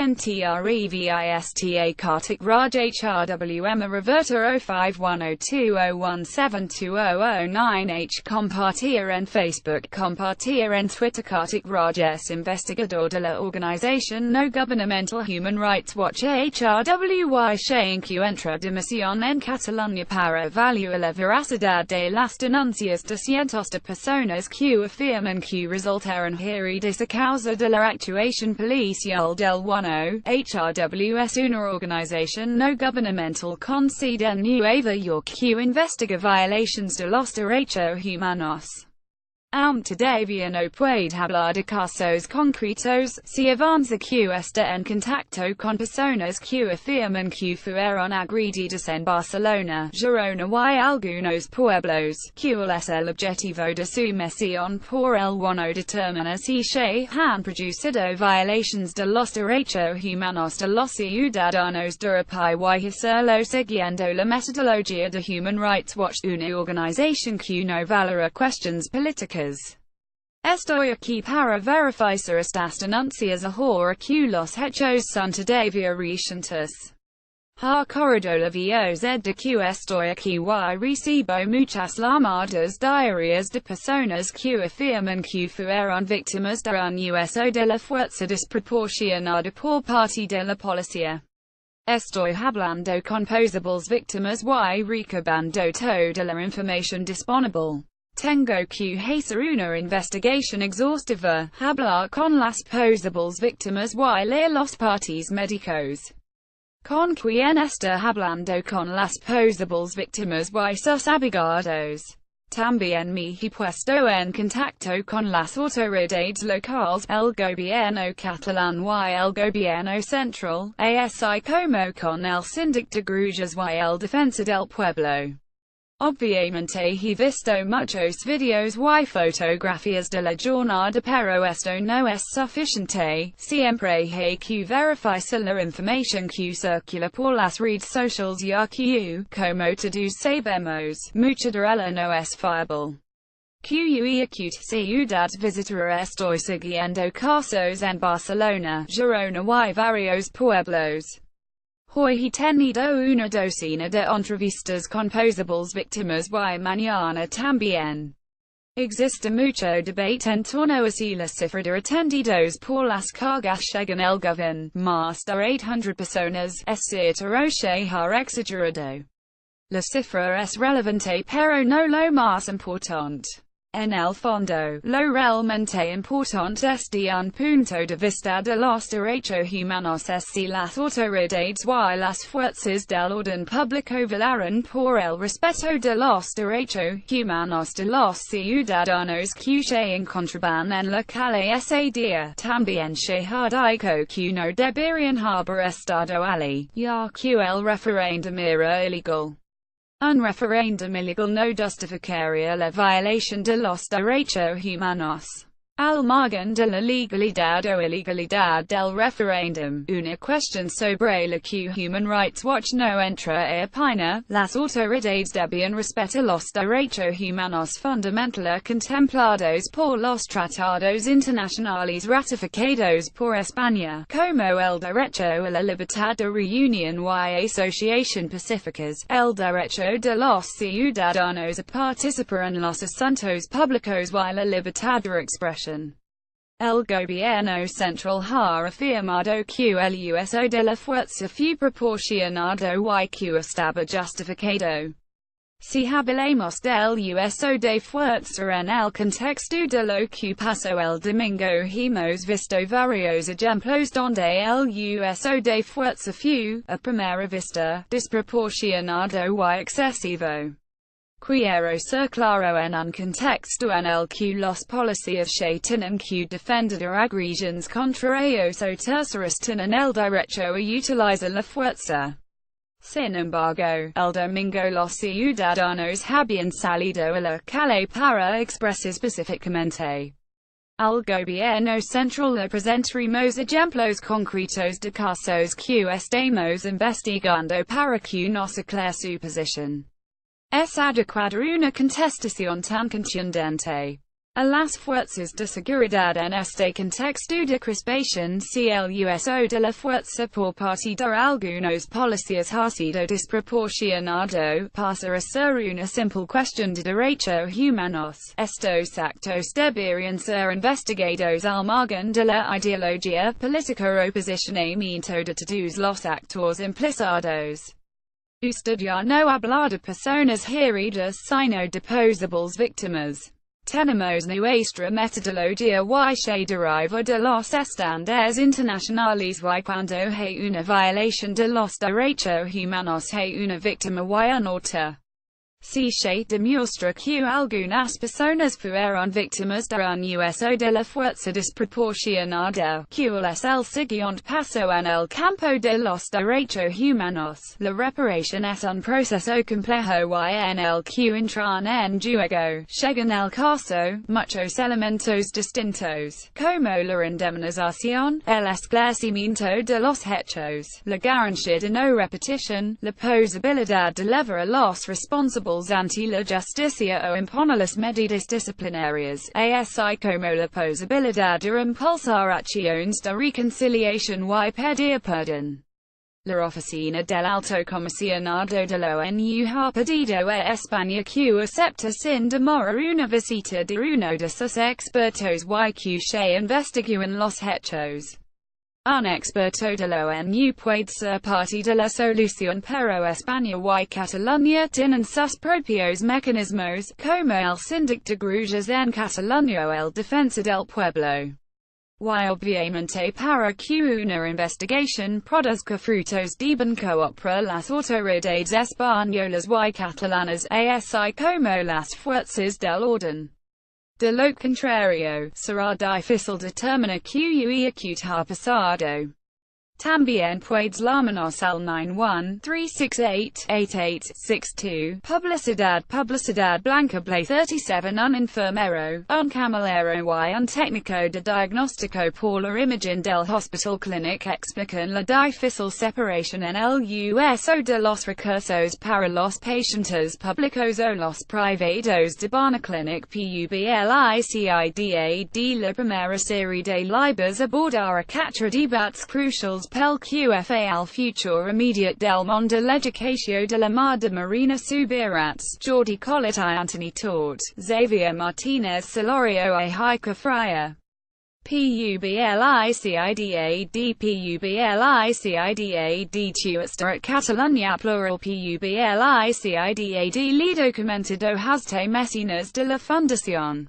NTREVISTA Kartik Raj HRWM Reverter 051020172009 Compartir en Facebook Compartir en Twitter Kartik Raj es investigador de la organización no gubernamental Human Rights Watch HRWY se encuentra de misión en Cataluña para evaluar la veracidad de las denuncias de cientos de personas que afirman que resultaron heridas a causa de la actuación policial del 1. HRW es una organización no gubernamental con sede en Nueva York que investiga violaciones de los derechos humanos. Aunque todavía no puede hablar de casos concretos, se avanza que está en contacto con personas que afirman que fueron agredidas en Barcelona, Girona y algunos pueblos, cuál es el objetivo de su misión por el 1 determina si se han producido violaciones de los derechos humanos de los ciudadanos de a pie y hacerlo siguiendo la metodología de Human Rights Watch, una organización que no valora cuestiones políticas. Estoy aquí para verificar estas denuncias ahora que los hechos son todavía recientes. Ha corrido la voz de que estoy aquí y recibo muchas llamadas diarias de personas que afirman que fueron víctimas de un uso de la fuerza desproporcionada por parte de la policía. Estoy hablando con posibles víctimas y recabando toda la información disponible. Tengo que hacer una investigación exhaustiva, hablar con las posibles víctimas y leer los partes médicos. ¿Con quién está hablando con las posibles víctimas y sus abogados? También me he puesto en contacto con las autoridades locales, el gobierno catalán y el gobierno central, así como con el síndic de Greuges y el defensor del pueblo. Obviamente he visto muchos videos y fotografías de la jornada pero esto no es suficiente, siempre hay que verificar la información que circula por las redes sociales ya que, como todos sabemos, mucha de ella no es fiable. Que acute ciudad visitar estoy siguiendo casos en Barcelona, Girona y varios pueblos. Hoy he tenido una docena de entrevistas con posibles víctimas y mañana también. Existe mucho debate en torno a si la cifra de atendidos por las cargas llegan el gobierno, más de 800 personas, es cierto o se ha exagerado. La cifra es relevante pero no lo más importante. En el fondo, lo realmente importante desde un punto de vista de los derechos humanos es si las autoridades y las fuerzas del orden público velaron por el respeto de los derechos humanos de los ciudadanos que se encontraban en la calle ese día. También se ha dicho que no deberían haber estado allí, ya que el referéndum era ilegal. Un referéndum ilegal no justificaría la violación de los derechos humanos. Al margen de la legalidad o ilegalidad del referéndum, una cuestión sobre la que Human Rights Watch no entra a opinar, las autoridades deben respetar los derechos humanos fundamentales contemplados por los tratados internacionales ratificados por España, como el derecho a la libertad de reunión y asociación pacíficas, el derecho de los ciudadanos a participar en los asuntos públicos y la libertad de expresión. El gobierno central ha afirmado que el uso de la fuerza fue proporcionado y que estaba justificado. Si hablamos del uso de fuerza en el contexto de lo que pasó el domingo, hemos visto varios ejemplos donde el uso de fuerza fue, a primera vista, desproporcionado y excesivo. Quiero ser claro en un contexto en el que los policías se tienen que defender de agresiones contra ellos o terceros tienen el derecho a utilizar la fuerza. Sin embargo, el domingo los ciudadanos habían salido a la calle para expresar específicamente al gobierno central. Le presentaremos ejemplos concretos de casos que estamos investigando para que nos aclare su posición. Es adecuada una contestación tan contundente. a las fuerzas de seguridad en este contexto de crispación CLUSO de la fuerza por parte de algunos policías ha sido desproporcionado, pasa a ser una simple cuestión de derechos humanos. Estos actos deberían ser investigados al margen de la ideología política o posicionamiento de todos los actores implicados. Usted ya no habla de personas heridas sino de posibles víctimas. Tenemos nuestra metodología y se deriva de los estándares internacionales y cuando hay una violación de los derechos humanos hay una víctima y una otra. Si se demuestra que algunas personas fueron víctimas de un uso de la fuerza desproporcionada, ¿cuál es el siguiente paso en el campo de los derechos humanos? La reparación es un proceso complejo y en el que entran en juego, según el caso, muchos elementos distintos, como la indemnización, el esclarecimiento de los hechos, la garantía de no repetición, la posibilidad de llevar a los responsables ante la justicia o imponer las medidas disciplinarias, así como la posibilidad de impulsar acciones de reconciliación y pedir perdón. La Oficina del Alto Comisionado de la ONU ha pedido a España que acepte sin demora una visita de uno de sus expertos y que se investiguen los hechos. Un experto de la ONU puede ser parte de la solución, pero España y Cataluña tienen sus propios mecanismos, como el síndic de Greuges en Cataluña o el defensa del pueblo. Y obviamente para que una investigación produzca frutos deben cooperar las autoridades españolas y catalanas, así como las fuerzas del orden. De lo contrario, será difícil determinar que ha pasado. También puedes llamarnos al 91-368-8862. Publicidad blanca Play 37. Un enfermero, un camillero y un técnico de diagnóstico por la imagen del Hospital Clinic explican la difícil separación en el uso de los recursos para los pacientes públicos o los privados de Barna Clinic Publicidad. La primera serie de libros abordará 4 debates cruciales pel QFA al futuro immediate del mundo l'educació de la mar de Marina Subirats, Jordi Collet y Anthony Tort, Xavier Martinez Solorio y Heike Freyer. Publicidad tuesta at Catalunya plural Publicidad le documentado hasde mesinas de la Fundación.